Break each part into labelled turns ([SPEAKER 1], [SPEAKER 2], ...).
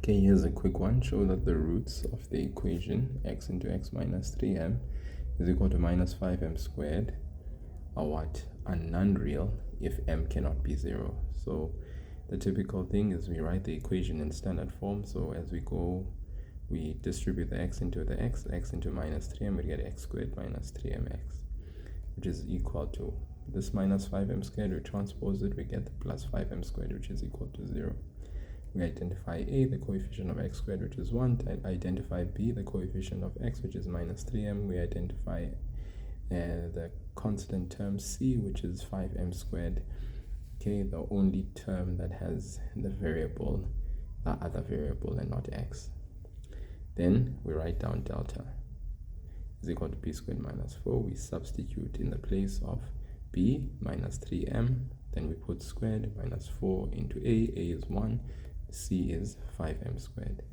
[SPEAKER 1] Okay, here's a quick one. Show that the roots of the equation x into x minus 3m is equal to minus 5m squared are what? Are non-real if m cannot be 0. So the typical thing is we write the equation in standard form. So as we go, we distribute the x into the x into minus 3m, we get x squared minus 3mx, which is equal to this minus 5m squared. We transpose it, we get the plus 5m squared, which is equal to 0. We identify a, the coefficient of x squared, which is 1. Identify b, the coefficient of x, which is minus 3m. We identify the constant term c, which is 5m squared. Okay, the only term that has the variable, other variable and not x. Then we write down delta is equal to b squared minus 4. We substitute in the place of b minus 3m. Then we put squared minus 4 into a. A is 1. C is 5m squared.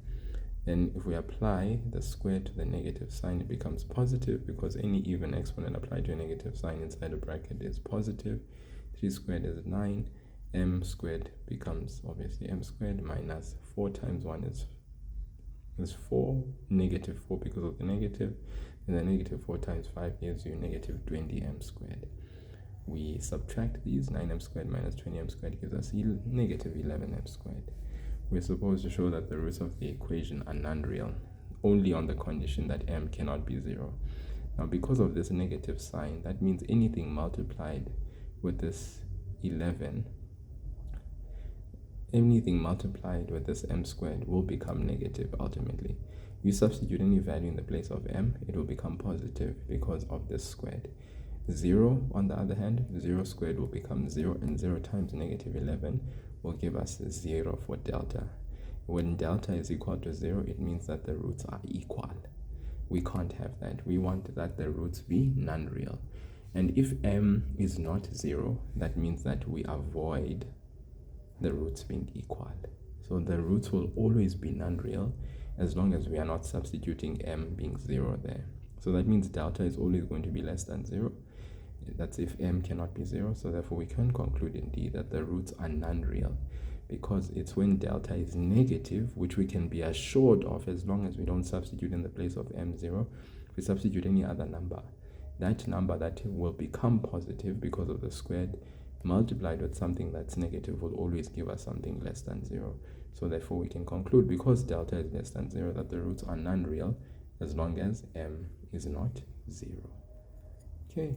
[SPEAKER 1] Then if we apply the square to the negative sign, it becomes positive, because any even exponent applied to a negative sign inside a bracket is positive. 3 squared is 9. M squared becomes obviously m squared minus 4 times 1 is 4, negative 4 because of the negative, and the negative 4 times 5 gives you negative 20m squared. We subtract these. 9m squared minus 20m squared gives us negative 11m squared. We're supposed to show that the roots of the equation are non-real only on the condition that m cannot be 0. Now, because of this negative sign, that means anything multiplied with this 11, anything multiplied with this m squared will become negative ultimately. You substitute any value in the place of m, it will become positive because of this squared. 0, on the other hand, 0 squared will become 0, and 0 times negative 11 will give us 0 for delta. When delta is equal to 0, it means that the roots are equal. We can't have that. We want that the roots be non-real. And if m is not 0, that means that we avoid the roots being equal. So the roots will always be non-real as long as we are not substituting m being 0 there. So that means delta is always going to be less than 0. That's if m cannot be 0. So therefore we can conclude indeed that the roots are non-real, because it's when delta is negative, which we can be assured of as long as we don't substitute in the place of m0. If we substitute any other number, that number that will become positive because of the squared multiplied with something that's negative will always give us something less than 0. So therefore we can conclude, because delta is less than 0, that the roots are non-real as long as m is not 0. Okay.